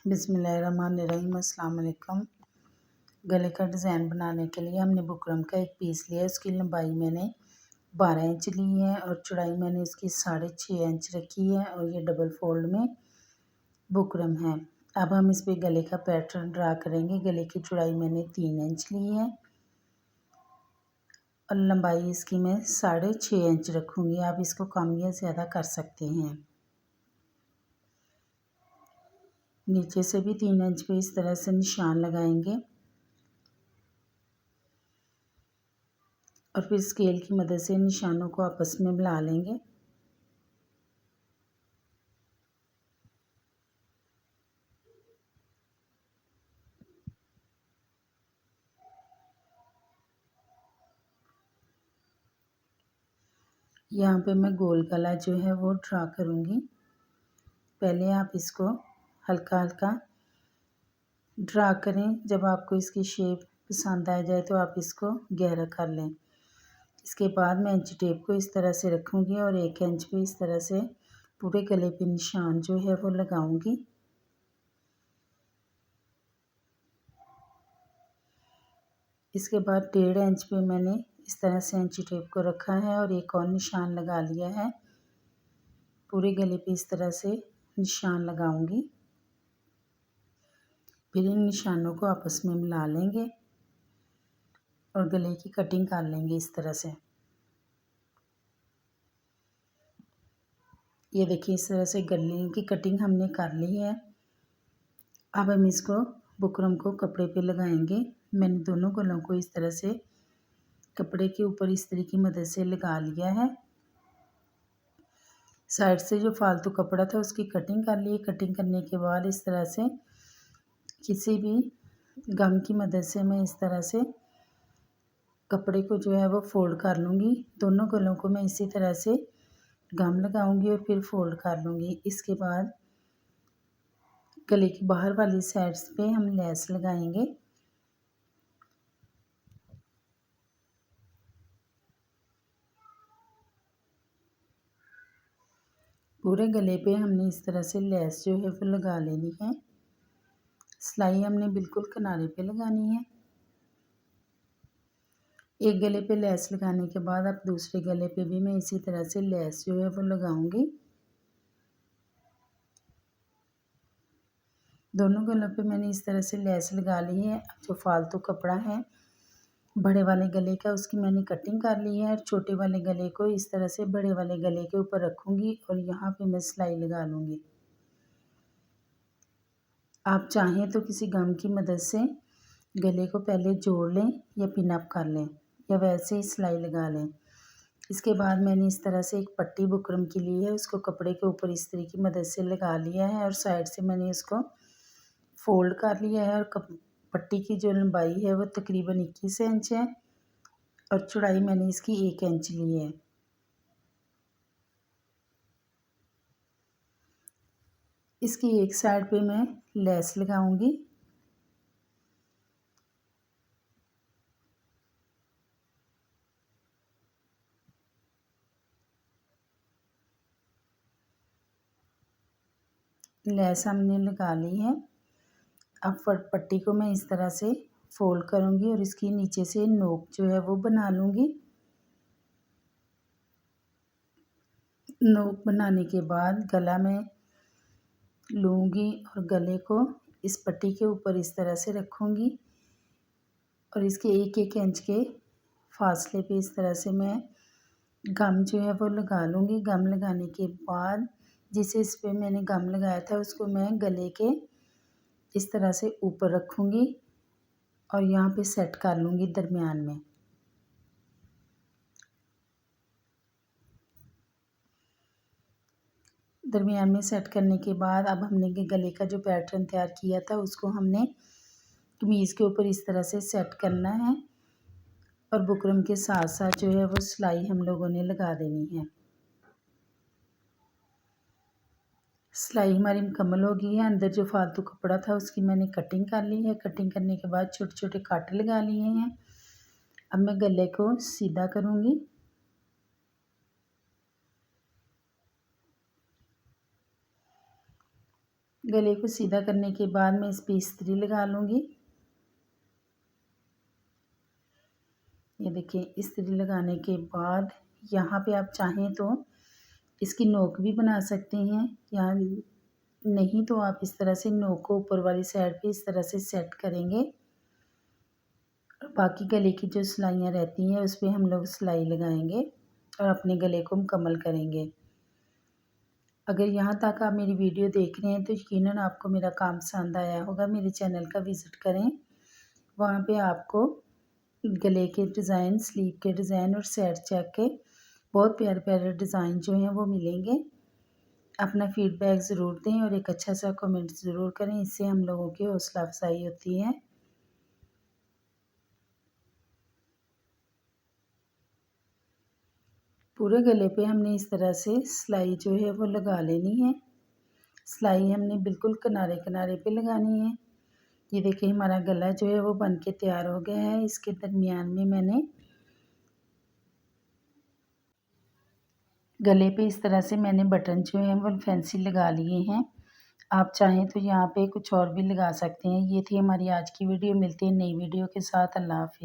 बिस्मिल्लाहिर्रहमानिर्रहीम। अस्सलाम वालेकुम। गले का डिज़ाइन बनाने के लिए हमने बुकरम का एक पीस लिया है। उसकी लंबाई मैंने 12 इंच ली है और चौड़ाई मैंने इसकी 6.5 इंच रखी है और ये डबल फोल्ड में बुकरम है। अब हम इस पे गले का पैटर्न ड्रा करेंगे। गले की चौड़ाई मैंने 3 इंच ली है और लंबाई इसकी मैं 6.5 इंच रखूँगी। आप इसको कम या ज़्यादा कर सकते हैं। नीचे से भी 3 इंच पे इस तरह से निशान लगाएंगे और फिर स्केल की मदद से निशानों को आपस में मिला लेंगे। यहाँ पे मैं गोल गला जो है वो ड्रा करूँगी। पहले आप इसको हल्का हल्का ड्रा करें। जब आपको इसकी शेप पसंद आ जाए तो आप इसको गहरा कर लें। इसके बाद मैं इंच टेप को इस तरह से रखूँगी और 1 इंच पे इस तरह से पूरे गले पे निशान जो है वो लगाऊँगी। इसके बाद 1.5 इंच पे मैंने इस तरह से इंच टेप को रखा है और एक और निशान लगा लिया है। पूरे गले पे इस तरह से निशान लगाऊंगी। फिर इन निशानों को आपस में मिला लेंगे और गले की कटिंग कर लेंगे इस तरह से। ये देखिए इस तरह से गले की कटिंग हमने कर ली है। अब हम इसको बुकरम को कपड़े पे लगाएंगे। मैंने दोनों गलों को इस तरह से कपड़े के ऊपर इस्त्री की मदद से लगा लिया है। साइड से जो फालतू कपड़ा था उसकी कटिंग कर ली। कटिंग करने के बाद इस तरह से किसी भी गम की मदद से मैं इस तरह से कपड़े को जो है वो फोल्ड कर लूँगी। दोनों गलों को मैं इसी तरह से गम लगाऊंगी और फिर फोल्ड कर लूँगी। इसके बाद गले की बाहर वाली साइड्स पे हम लेस लगाएंगे। पूरे गले पे हमने इस तरह से लेस जो है वो लगा लेनी है। सिलाई हमने बिल्कुल किनारे पे लगानी है। एक गले पे लेस लगाने के बाद अब दूसरे गले पे भी मैं इसी तरह से लेस जो है वो लगाऊंगी। दोनों गलों पे मैंने इस तरह से लेस लगा ली है। अब जो फालतू कपड़ा है बड़े वाले गले का उसकी मैंने कटिंग कर ली है और छोटे वाले गले को इस तरह से बड़े वाले गले के ऊपर रखूँगी और यहाँ पे मैं सिलाई लगा लूँगी। आप चाहें तो किसी गम की मदद से गले को पहले जोड़ लें या पिन अप कर लें या वैसे ही सिलाई लगा लें। इसके बाद मैंने इस तरह से एक पट्टी बुकरम की ली है। उसको कपड़े के ऊपर इस्त्री की मदद से लगा लिया है और साइड से मैंने इसको फोल्ड कर लिया है और पट्टी की जो लंबाई है वो तकरीबन 21 इंच है और चौड़ाई मैंने इसकी 1 इंच ली है। इसकी एक साइड पे मैं लेस लगाऊंगी। लेस हमने लगा ली है। अब पट्टी को मैं इस तरह से फोल्ड करूंगी और इसकी नीचे से नोक जो है वो बना लूँगी। नोक बनाने के बाद गला में लूँगी और गले को इस पट्टी के ऊपर इस तरह से रखूँगी और इसके 1-1 इंच के फासले पे इस तरह से मैं गम जो है वो लगा लूँगी। गम लगाने के बाद जिस इस पे मैंने गम लगाया था उसको मैं गले के इस तरह से ऊपर रखूँगी और यहाँ पे सेट कर लूँगी दरमियान में। दरमियान में सेट करने के बाद अब हमने गले का जो पैटर्न तैयार किया था उसको हमने कमीज़ के ऊपर इस तरह से सेट करना है और बुकरम के साथ साथ जो है वो सिलाई हम लोगों ने लगा देनी है। सिलाई हमारी मुकम्मल हो गई है। अंदर जो फालतू कपड़ा था उसकी मैंने कटिंग कर ली है। कटिंग करने के बाद छोटे छोटे कांटे लगा लिए हैं। अब मैं गले को सीधा करूँगी। गले को सीधा करने के बाद मैं इस पर इस्त्री लगा लूँगी। ये देखिए, इस्त्री लगाने के बाद यहाँ पे आप चाहें तो इसकी नोक भी बना सकते हैं, या नहीं तो आप इस तरह से नोक को ऊपर वाली साइड पे इस तरह से सेट करेंगे। और बाकी गले की जो सिलाइयाँ रहती हैं उस पर हम लोग सिलाई लगाएंगे और अपने गले को मुकम्मल करेंगे। अगर यहाँ तक आप मेरी वीडियो देख रहे हैं तो यकीनन आपको मेरा काम पसंद आया होगा। मेरे चैनल का विज़िट करें, वहाँ पे आपको गले के डिज़ाइन, स्लीव के डिज़ाइन और साइड चेक के बहुत प्यारे प्यारे डिज़ाइन जो हैं वो मिलेंगे। अपना फ़ीडबैक ज़रूर दें और एक अच्छा सा कमेंट ज़रूर करें, इससे हम लोगों की हौसला अफजाई होती है। पूरे गले पे हमने इस तरह से सिलाई जो है वो लगा लेनी है। सिलाई हमने बिल्कुल किनारे किनारे पे लगानी है। ये देखिए, हमारा गला जो है वो बन के तैयार हो गया है। इसके दरमियान में मैंने गले पे इस तरह से मैंने बटन जो है वो फैंसी लगा लिए हैं। आप चाहें तो यहाँ पे कुछ और भी लगा सकते हैं। ये थी हमारी आज की वीडियो। मिलते हैं नई वीडियो के साथ। अल्लाह हाफ़िज़।